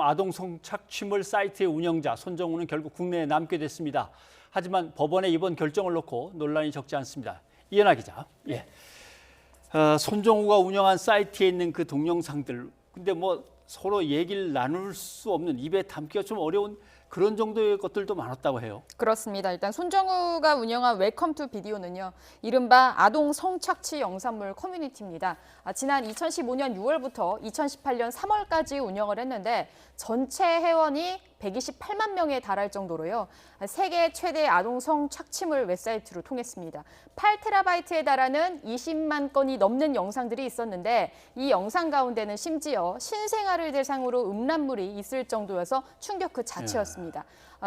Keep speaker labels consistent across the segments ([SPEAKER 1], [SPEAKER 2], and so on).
[SPEAKER 1] 아동 성착취물 사이트의 운영자 손정우는 결국 국내에 남게 됐습니다. 하지만 법원의 이번 결정을 놓고 논란이 적지 않습니다. 이현아 기자. 예. 손정우가 운영한 사이트에 있는 그 동영상들, 근데 뭐 서로 얘기를 나눌 수 없는, 입에 담기가 좀 어려운 그런 정도의 것들도 많았다고 해요.
[SPEAKER 2] 그렇습니다. 일단 손정우가 운영한 웰컴 투 비디오는요, 이른바 아동 성착취 영상물 커뮤니티입니다. 지난 2015년 6월부터 2018년 3월까지 운영을 했는데 전체 회원이 128만 명에 달할 정도로요. 세계 최대 아동 성착취물 웹사이트로 통했습니다. 8TB에 달하는 20만 건이 넘는 영상들이 있었는데 이 영상 가운데는 심지어 신생아를 대상으로 음란물이 있을 정도여서 충격 그 자체였습니다.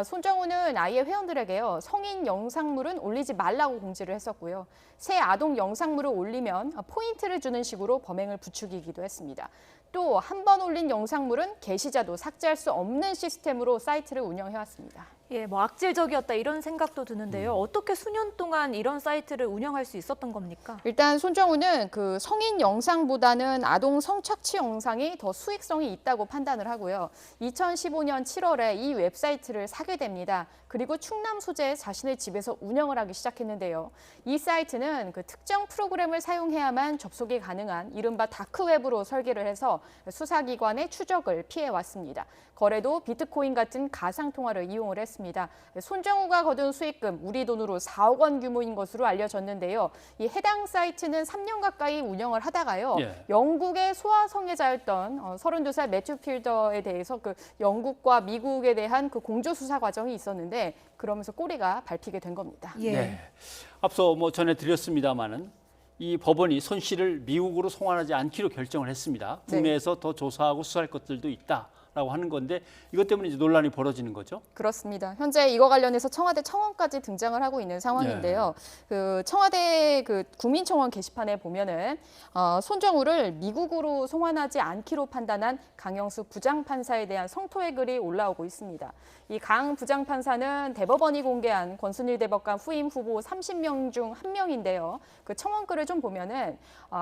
[SPEAKER 2] 손정우는 아예 회원들에게요, 성인 영상물은 올리지 말라고 공지를 했었고요. 새 아동 영상물을 올리면 포인트를 주는 식으로 범행을 부추기기도 했습니다. 또 한 번 올린 영상물은 게시자도 삭제할 수 없는 시스템으로 사이트를 운영해왔습니다.
[SPEAKER 3] 예, 뭐 악질적이었다 이런 생각도 드는데요. 어떻게 수년 동안 이런 사이트를 운영할 수 있었던 겁니까?
[SPEAKER 2] 일단 손정우는 그 성인 영상보다는 아동 성착취 영상이 더 수익성이 있다고 판단을 하고요. 2015년 7월에 이 웹사이트를 사게 됩니다. 그리고 충남 소재에 자신의 집에서 운영을 하기 시작했는데요. 이 사이트는 그 특정 프로그램을 사용해야만 접속이 가능한 이른바 다크웹으로 설계를 해서 수사기관의 추적을 피해왔습니다. 거래도 비트코인 같은 가상통화를 이용을 했습니다. 손정우가 거둔 수익금 우리 돈으로 4억 원 규모인 것으로 알려졌는데요. 이 해당 사이트는 3년 가까이 운영을 하다가요. 영국의 소아 성애자였던 32살 매튜 필더에 대해서 그 영국과 미국에 대한 그 공조 수사 과정이 있었는데 그러면서 꼬리가 밟히게 된 겁니다.
[SPEAKER 3] 예.
[SPEAKER 1] 네. 앞서 뭐 전해드렸습니다마는 이 법원이 손 씨를 미국으로 송환하지 않기로 결정을 했습니다. 국내에서 더 조사하고 수사할 것들도 있다라고 하는 건데 이것 때문에 이제 논란이 벌어지는 거죠?
[SPEAKER 2] 그렇습니다. 현재 이거 관련해서 청와대 청원까지 등장을 하고 있는 상황인데요. 그 청와대 그 국민청원 게시판에 보면은 손정우를 미국으로 송환하지 않기로 판단한 강영수 부장판사에 대한 성토의 글이 올라오고 있습니다. 이 강 부장판사는 대법원이 공개한 권순일 대법관 후임 후보 30명 중 한 명인데요. 그 청원글을 좀 보면은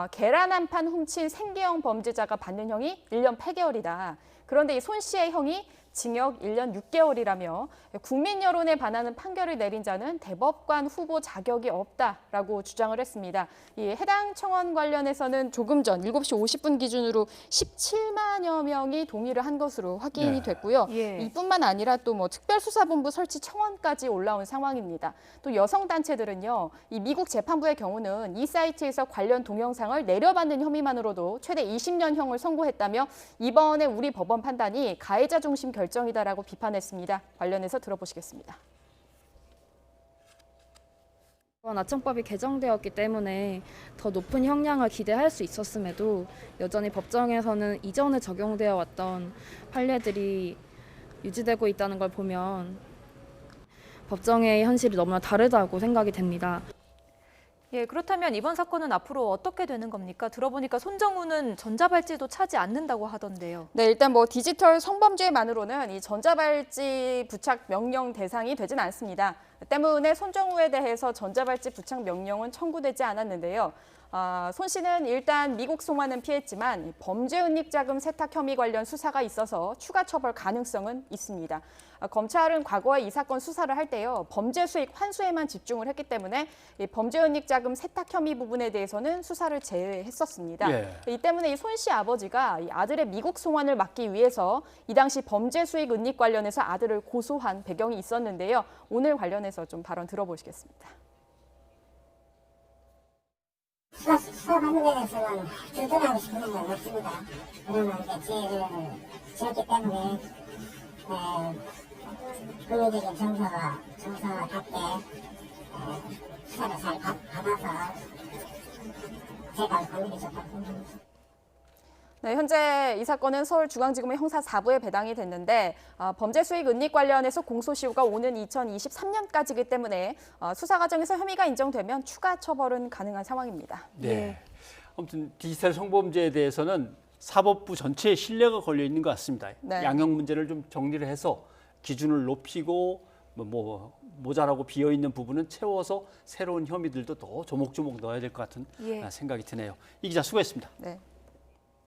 [SPEAKER 2] 계란 한 판 훔친 생계형 범죄자가 받는 형이 1년 8개월이다. 그런데 이 손 씨의 형이 징역 1년 6개월이라며 국민 여론에 반하는 판결을 내린 자는 대법관 후보 자격이 없다라고 주장을 했습니다. 이 해당 청원 관련해서는 조금 전 7시 50분 기준으로 17만여 명이 동의를 한 것으로 확인이 됐고요. 이뿐만 아니라 또 뭐 특별수사본부 설치 청원까지 올라온 상황입니다. 또 여성단체들은요, 이 미국 재판부의 경우는 이 사이트에서 관련 동영상을 내려받는 혐의만으로도 최대 20년형을 선고했다며 이번에 우리 법원 판단이 가해자 중심 결정이다라고 비판했습니다. 관련해서 들어보시겠습니다.
[SPEAKER 4] 이번 아청법이 개정되었기 때문에 더 높은 형량을 기대할 수 있었음에도 여전히 법정에서는 이전에 적용되어 왔던 판례들이 유지되고 있다는 걸 보면 법정의 현실이 너무나 다르다고 생각이 됩니다.
[SPEAKER 3] 예, 그렇다면 이번 사건은 앞으로 어떻게 되는 겁니까? 들어보니까 손정우는 전자발찌도 차지 않는다고 하던데요.
[SPEAKER 2] 네, 일단 뭐 디지털 성범죄만으로는 이 전자발찌 부착 명령 대상이 되진 않습니다. 때문에 손정우에 대해서 전자발찌 부착 명령은 청구되지 않았는데요. 손 씨는 일단 미국 송환은 피했지만 범죄 은닉 자금 세탁 혐의 관련 수사가 있어서 추가 처벌 가능성은 있습니다. 검찰은 과거에 이 사건 수사를 할 때요, 범죄 수익 환수에만 집중을 했기 때문에 이 범죄 은닉 자금 세탁 혐의 부분에 대해서는 수사를 제외했었습니다. 이 때문에 이 손 씨 아버지가 이 아들의 미국 송환을 막기 위해서 이 당시 범죄 수익 은닉 관련해서 아들을 고소한 배경이 있었는데요. 오늘 관련해서 좀 발언 들어보시겠습니다.
[SPEAKER 5] 수사하는 데 대해서는 주둔하고 싶은 건 없습니다. 왜냐면 이제 죄를 지었기 때문에 국민적인 정서답게 수사를 잘 받아서 제가 관리를 좋다고 생각합니다.
[SPEAKER 2] 네, 현재 이 사건은 서울중앙지검의 형사 4부에 배당이 됐는데 범죄 수익 은닉 관련해서 공소시효가 오는 2023년까지이기 때문에 수사 과정에서 혐의가 인정되면 추가 처벌은 가능한 상황입니다.
[SPEAKER 1] 네. 아무튼 디지털 성범죄에 대해서는 사법부 전체에 신뢰가 걸려 있는 것 같습니다. 양형 문제를 좀 정리를 해서 기준을 높이고 뭐 모자라고 비어 있는 부분은 채워서 새로운 혐의들도 더 조목조목 넣어야 될 것 같은 생각이 드네요. 이 기자 수고했습니다.
[SPEAKER 2] 네.